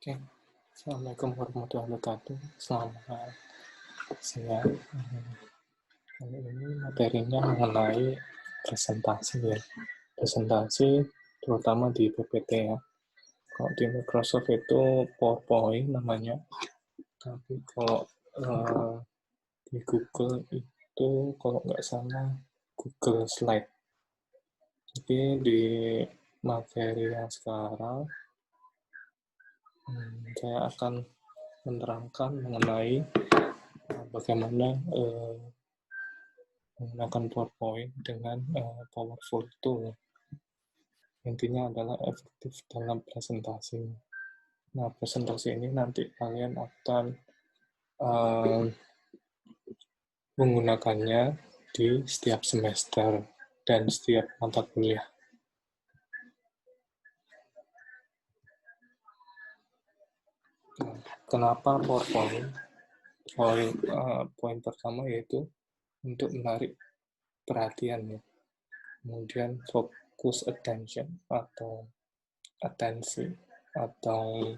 Oke, Assalamualaikum warahmatullahi wabarakatuh. Selamat siang. Kali ini materinya mengenai presentasi ya. Presentasi terutama di PPT ya. Kalau di Microsoft itu PowerPoint namanya. Tapi kalau di Google itu kalau nggak salah Google Slide. Jadi di materi yang sekarang saya akan menerangkan mengenai bagaimana menggunakan PowerPoint dengan powerful tool. Intinya adalah efektif dalam presentasi. Nah, presentasi ini nanti kalian akan menggunakannya di setiap semester dan setiap mata kuliah. Nah, kenapa PowerPoint? Poin pertama yaitu untuk menarik perhatian ya. Kemudian fokus attention atau atensi atau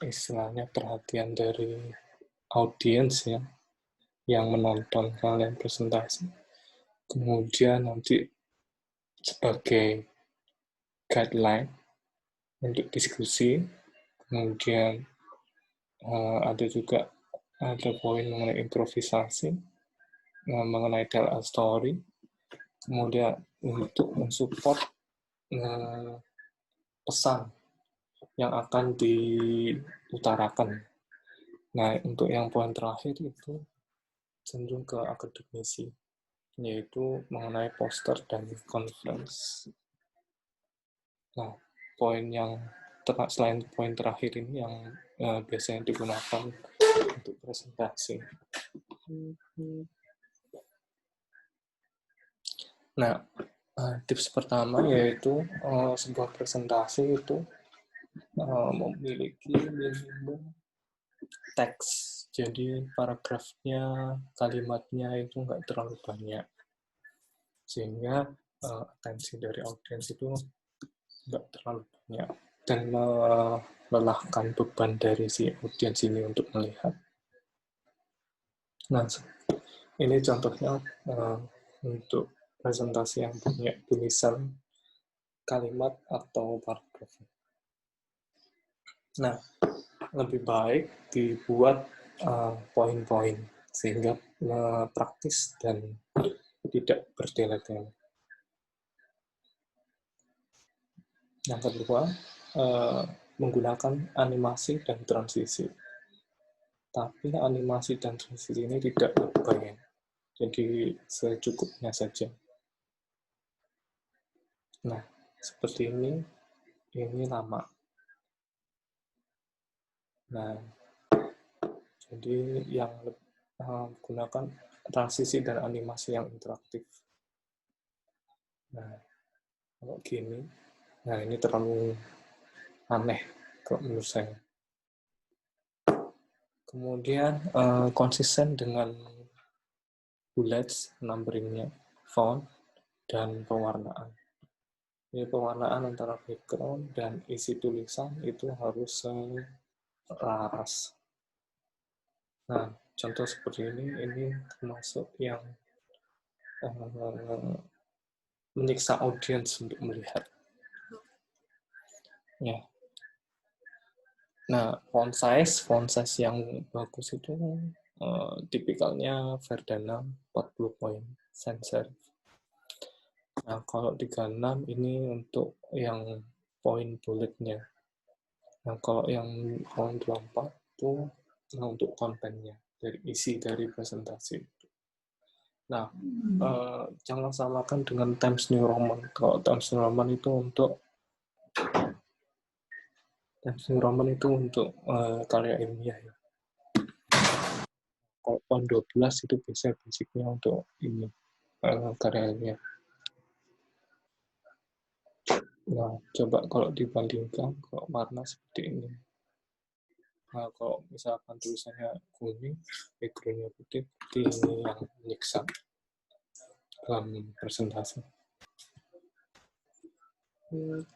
istilahnya perhatian dari audiens ya yang menonton kalian presentasi. Kemudian nanti sebagai guideline untuk diskusi. Kemudian ada juga poin mengenai improvisasi, mengenai tell a story. Kemudian untuk mensupport pesan yang akan diutarakan. Nah, untuk yang poin terakhir itu cenderung ke akademisi, yaitu mengenai poster dan conference. Nah, poin yang selain poin terakhir ini yang biasanya digunakan untuk presentasi. Nah, tips pertama yaitu sebuah presentasi itu memiliki minimum teks. Jadi paragrafnya, kalimatnya itu nggak terlalu banyak. Sehingga atensi dari audiens itu nggak terlalu banyak. Dan melelahkan beban dari si audiens ini untuk melihat. Nah, ini contohnya untuk presentasi yang punya tulisan kalimat atau paragraf. Nah, lebih baik dibuat poin-poin sehingga praktis dan tidak bertele-tele. Yang kedua, menggunakan animasi dan transisi. Tapi animasi dan transisi ini tidak lebay, jadi secukupnya saja. Nah, seperti ini lama. Nah, jadi yang gunakan transisi dan animasi yang interaktif. Nah, kalau gini, nah ini terlalu aneh kalau menurut saya. Kemudian konsisten dengan bullets, numbering-nya, font, dan pewarnaan. Ini pewarnaan antara background dan isi tulisan itu harus selaras. Nah, contoh seperti ini termasuk yang menyiksa audiens untuk melihat. Ya. Nah, font size yang bagus itu tipikalnya Verdana 40 poin, sans serif. Nah, kalau 36 ini untuk yang poin bulletnya. Nah, kalau yang poin 24 itu untuk kontennya, dari isi dari presentasi. Nah, jangan samakan dengan Times New Roman. Kalau Times New Roman itu untuk karya ilmiah ya. Kalau poin 12 itu biasanya basicnya untuk ini karya ilmiah. Nah, coba kalau dibandingkan kalau warna seperti ini. Nah, kalau misalkan tulisannya kuning, background-nya putih, berarti ini yang menyiksa dalam presentasi.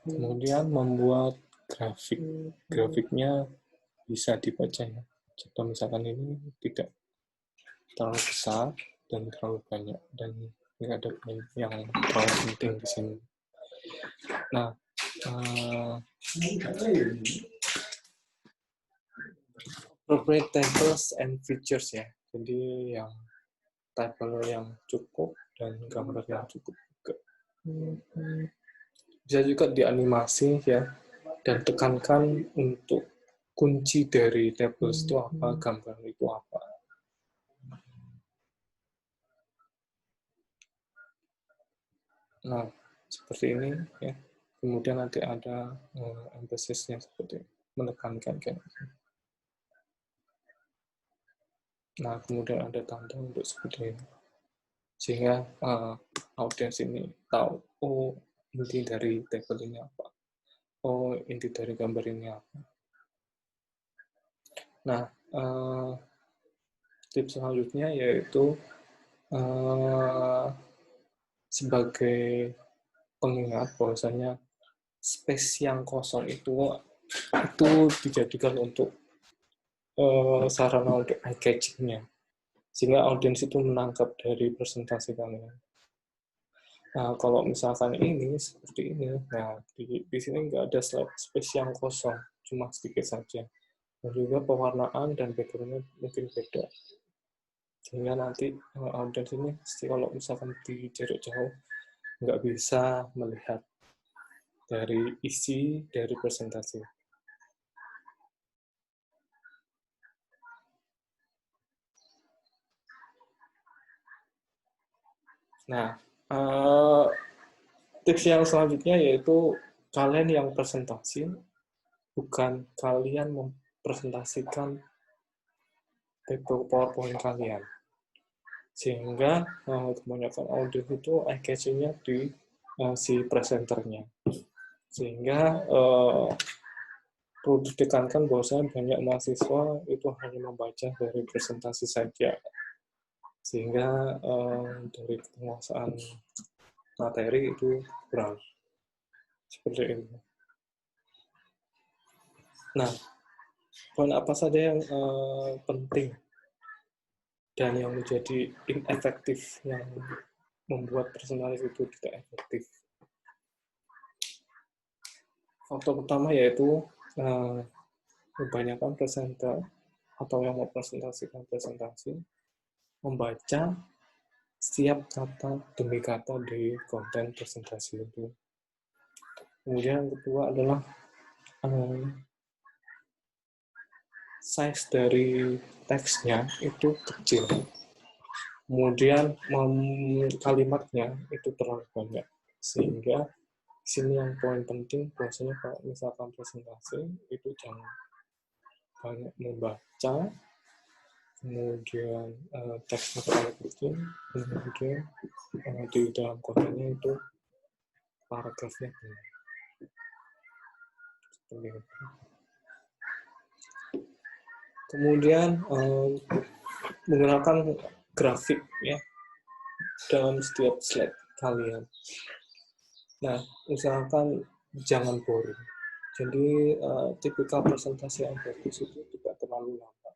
Kemudian membuat grafiknya bisa dibaca ya. Contoh misalkan ini tidak terlalu besar dan terlalu banyak, dan ini ada yang terlalu penting di sini. Nah, appropriate tables and features ya. Jadi yang tabel yang cukup dan gambar yang cukup juga. Bisa juga dianimasi ya, dan tekankan untuk kunci dari tables itu apa, gambar itu apa. Nah, seperti ini ya. Kemudian nanti ada emphasis-nya seperti menekankan kayak gitu. Nah, kemudian ada tanda untuk seperti ini. Sehingga audiens ini tahu, oh inti dari tabel ini apa. Oh, inti dari gambar ini apa. Nah, tips selanjutnya yaitu sebagai pengingat bahwasanya space yang kosong itu dijadikan untuk sarana untuk eye catching-nya, sehingga audiens itu menangkap dari presentasi kalian. Nah, kalau misalkan ini seperti ini, nah di sini nggak ada slide space yang kosong, cuma sedikit saja. Dan juga pewarnaan dan background-nya mungkin beda. Sehingga nanti audiens ini kalau misalkan di jarak jauh nggak bisa melihat dari isi dari presentasi. Nah, tips yang selanjutnya yaitu kalian yang presentasi, bukan kalian mempresentasikan PowerPoint kalian. Sehingga kebanyakan audiens itu eye catching-nya di si presenternya. Sehingga perlu ditekankan bahwasanya banyak mahasiswa itu hanya membaca dari presentasi saja. Sehingga dari penguasaan materi itu kurang. Seperti itu. Nah, poin apa saja yang penting dan yang menjadi inefektif, yang membuat presentasi itu tidak efektif? Faktor pertama yaitu kebanyakan presenter atau yang mempresentasikan presentasi membaca setiap kata demi kata di konten presentasi itu. Kemudian yang kedua adalah size dari teksnya itu kecil. Kemudian kalimatnya itu terlalu banyak. Sehingga di sini yang poin penting biasanya kalau misalkan presentasi itu jangan banyak membaca, kemudian teksnya terlalu kecil, kemudian di dalam kontennya itu paragrafnya banyak. Kemudian menggunakan grafik ya dalam setiap slide kalian. Nah, usahakan jangan boring. Jadi tipikal presentasi yang bagus itu tidak terlalu lama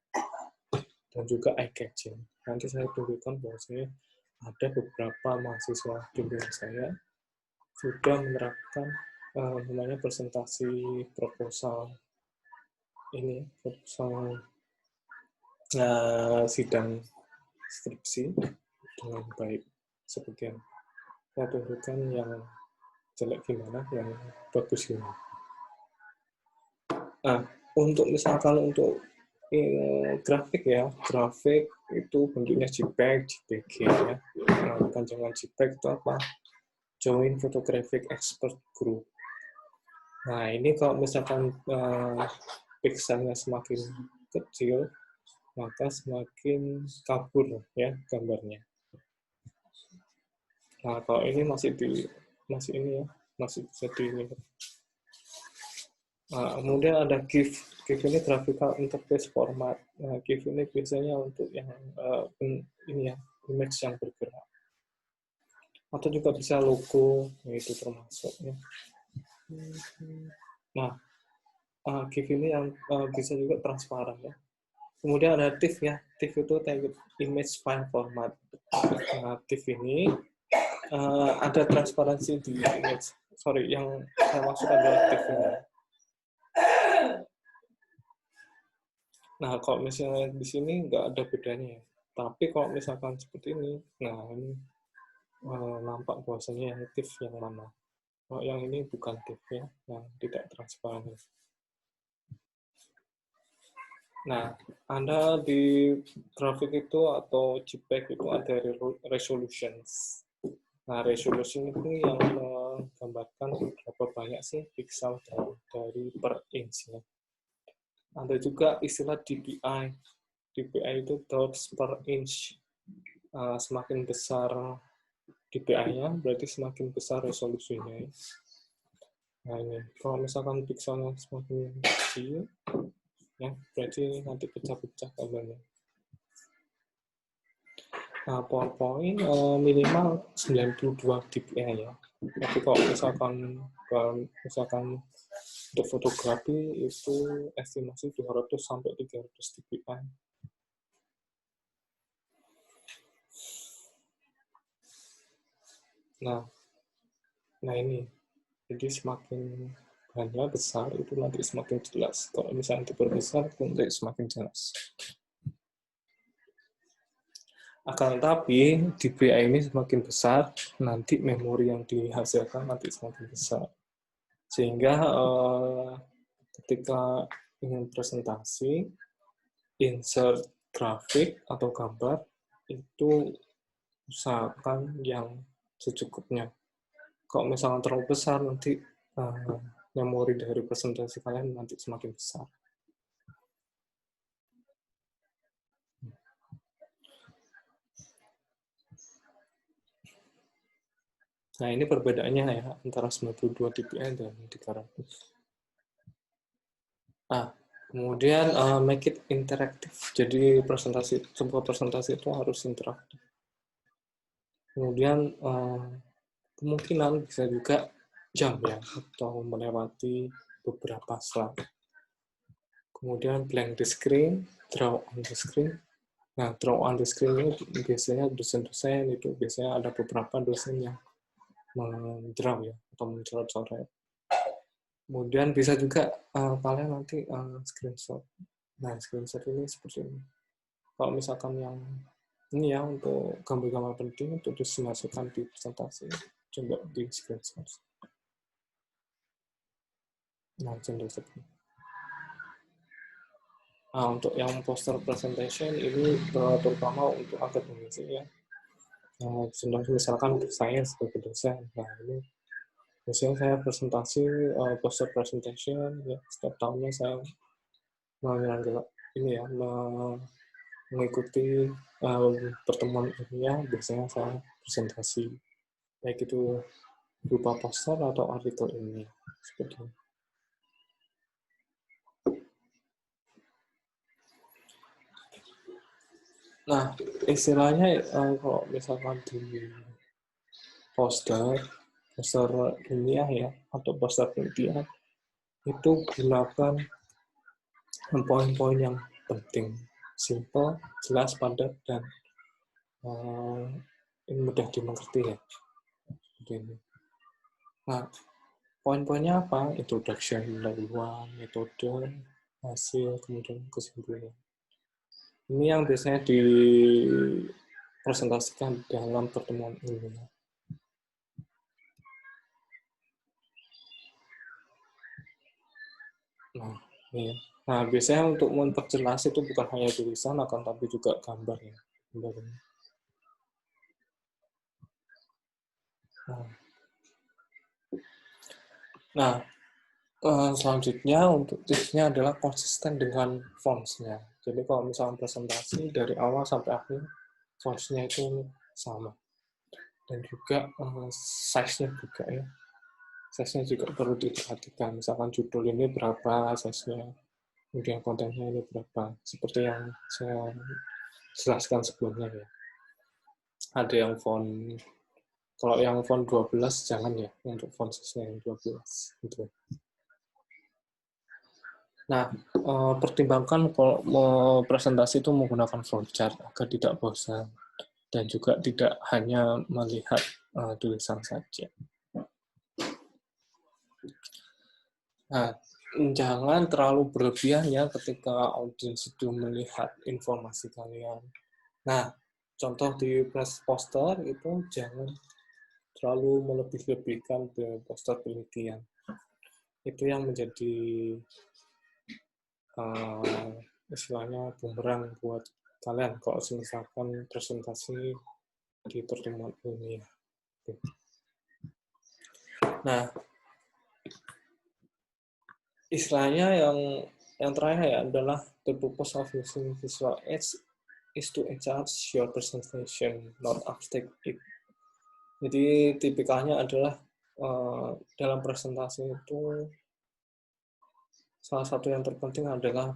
dan juga eye catching. Nanti saya tunjukkan bahwasanya ada beberapa mahasiswa bimbingan saya sudah menerapkan namanya presentasi proposal ini, proposal sidang skripsi dengan baik. Seperti yang saya tunjukkan, yang jelek gimana, yang bagus gimana. Nah, untuk misalkan untuk grafik ya, grafik itu bentuknya JPEG, JPG ya. Nah, panjangan JPEG itu apa? Joint Photographic Expert Group. Nah, ini kalau misalkan pixelnya semakin kecil, maka semakin kabur ya gambarnya. Nah, kalau ini masih ini ya, masih bisa dilihat. Nah, kemudian ada GIF. GIF ini graphical interface format. Nah, GIF ini biasanya untuk yang ini ya, image yang bergerak. Atau juga bisa logo, itu termasuk ya. Nah, GIF ini yang bisa juga transparan ya. Kemudian ada TIFF ya. TIFF itu Target Image File Format. Nah, TIFF ini ada transparansi di image. Sorry, yang saya maksud adalah TIFF ini. Nah, kalau misalnya di sini nggak ada bedanya ya. Tapi kalau misalkan seperti ini, nah ini nampak bahwasanya yang TIFF yang mana. Kalau yang ini bukan TIFF ya, yang tidak transparan. Nah, Anda di grafik itu atau JPEG itu ada resolutions. Nah, resolution itu yang menggambarkan berapa banyak sih pixel dari per inch ya. Ada juga istilah DPI. DPI itu dots per inch. Semakin besar DPI-nya, berarti semakin besar resolusinya. Nah, ini kalau misalkan pixelnya semakin kecil, ya berarti nanti pecah-pecah gambarnya. Nah, PowerPoint minimal 92 dpi ya. Tapi kalau misalkan untuk fotografi itu estimasi 200 sampai 300 dpi. Nah ini, jadi semakin bahannya besar itu nanti semakin jelas. Kalau misalnya diperbesar itu nanti semakin jelas. Akan tetapi dpi ini semakin besar, nanti memori yang dihasilkan nanti semakin besar. Sehingga ketika ingin presentasi, insert grafik atau gambar, itu usahakan yang secukupnya. Kalau misalnya terlalu besar, nanti memori dari presentasi kalian nanti semakin besar. Nah, ini perbedaannya ya, antara 92 dpi dan 300. Nah, kemudian make it interaktif. Jadi sebuah presentasi itu harus interaktif. Kemudian kemungkinan bisa juga jam ya, atau melewati beberapa slide. Kemudian blank the screen, draw on the screen. Nah, draw on the screen ini biasanya dosen-dosen itu biasanya ada beberapa dosen yang mendraw ya, atau mencoret-coret. Kemudian bisa juga kalian nanti screenshot. Nah, screenshot ini seperti ini. Kalau misalkan yang ini ya, untuk gambar-gambar penting itu dimasukkan di presentasi, coba di screenshot. Nah, contoh seperti ini. Nah, untuk yang poster presentation ini terutama untuk akademisi ya. Contoh misalkan saya sebagai dosen, nah ini biasanya saya presentasi poster presentation ya, setiap tahunnya saya ini ya mengikuti pertemuan ilmiah, biasanya saya presentasi baik itu berupa poster atau artikel ini seperti ini. Nah, istilahnya kalau misalkan di poster ilmiah ya, atau poster penelitian, itu gunakan poin-poin yang penting, simple, jelas, padat, dan mudah dimengerti ya. Begini. Nah, poin-poinnya apa? Introduction, pendahuluan, metode, hasil, kemudian kesimpulan. Ini yang biasanya dipresentasikan dalam pertemuan ilmiah. Nah, ini. Nah, biasanya untuk memperjelas itu bukan hanya tulisan, akan tapi juga gambar ya. Nah, selanjutnya untuk tipsnya adalah konsisten dengan fonts-nya. Jadi kalau misalnya presentasi dari awal sampai akhir, fonts-nya itu sama. Dan juga size-nya juga ya. Size-nya juga perlu diperhatikan. Misalkan judul ini berapa size-nya, kemudian kontennya ini berapa. Seperti yang saya jelaskan sebelumnya ya. Ada yang font, kalau yang font 12 jangan ya, untuk font size-nya yang 12. Gitu. Nah, pertimbangkan kalau mau presentasi itu menggunakan flowchart agar tidak bosan dan juga tidak hanya melihat tulisan saja. Nah, jangan terlalu berlebihan ya ketika audiens itu melihat informasi kalian. Nah, contoh di press poster itu jangan terlalu melebih-lebihkan ke poster penelitian. Itu yang menjadi istilahnya bumerang buat kalian kalau misalkan presentasi di pertemuan ilmiah. Nah, istilahnya yang terakhir ya adalah the purpose of using visual aids is to enhance your presentation, not obstruct it. Jadi tipikalnya adalah dalam presentasi itu salah satu yang terpenting adalah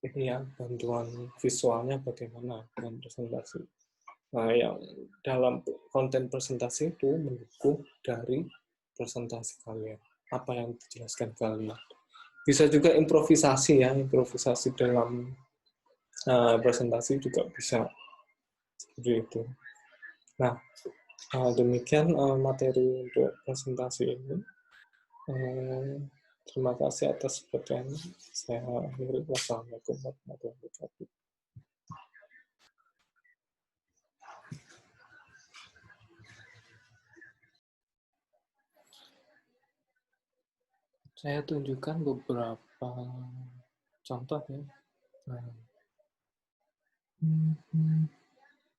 ini ya, bantuan visualnya bagaimana dalam presentasi. Nah, yang dalam konten presentasi itu mendukung dari presentasi kalian. Apa yang dijelaskan kalian. Bisa juga improvisasi ya, improvisasi dalam presentasi juga bisa seperti itu. Nah, demikian materi untuk presentasi ini. Terima kasih atas perhatiannya. Saya akhiri. Wassalamualaikum warahmatullahi wabarakatuh. Saya tunjukkan beberapa contoh ya.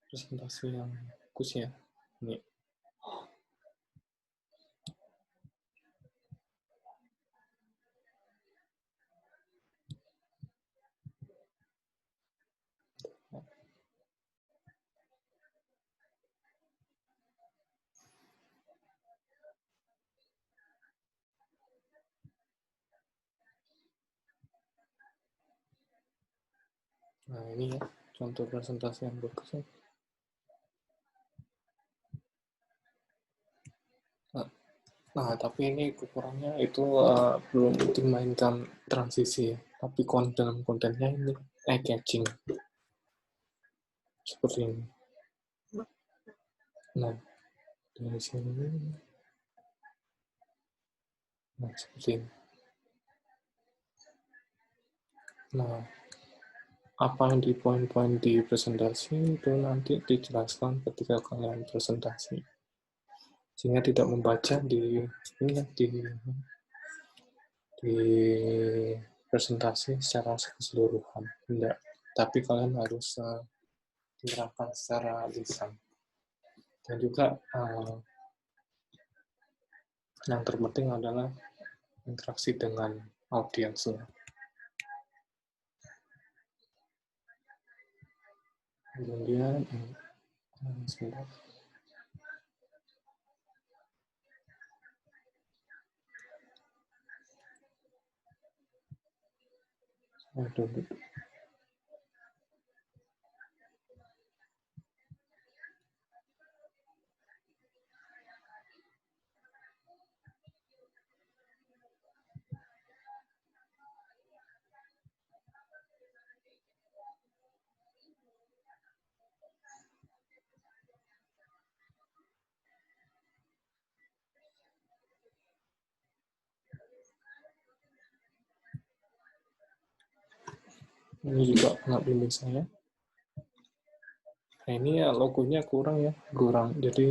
Presentasi yang bagus ya. Ini. Nah, ini ya, contoh presentasi yang bagus ya. Nah, tapi ini kekurangannya itu belum dimainkan transisi ya. Tapi dalam kontennya ini eye-catching. Seperti ini. Nah, dari sini. Nah, seperti ini. Nah, apa yang di poin-poin di presentasi itu nanti dijelaskan ketika kalian presentasi. Sehingga tidak membaca di presentasi secara keseluruhan. Tidak. Tapi kalian harus menerapkan secara lisan. Dan juga yang terpenting adalah interaksi dengan audiensnya. Kemudian sebentar. Ini juga nggak bimbing saya. Nah, ini ya logonya kurang ya, kurang. Jadi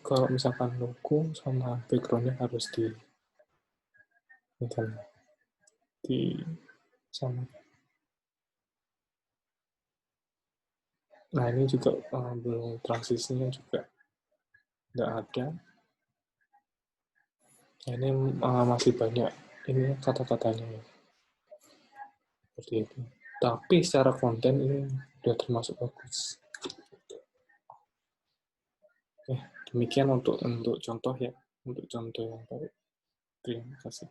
kalau misalkan logo sama backgroundnya harus di sama. Nah, ini juga belum transisinya juga nggak ada. Nah, ini masih banyak ini kata-katanya ya. Seperti itu. Tapi secara konten ini sudah termasuk bagus. Oke, demikian untuk contoh ya, untuk contoh yang baik. Terima kasih.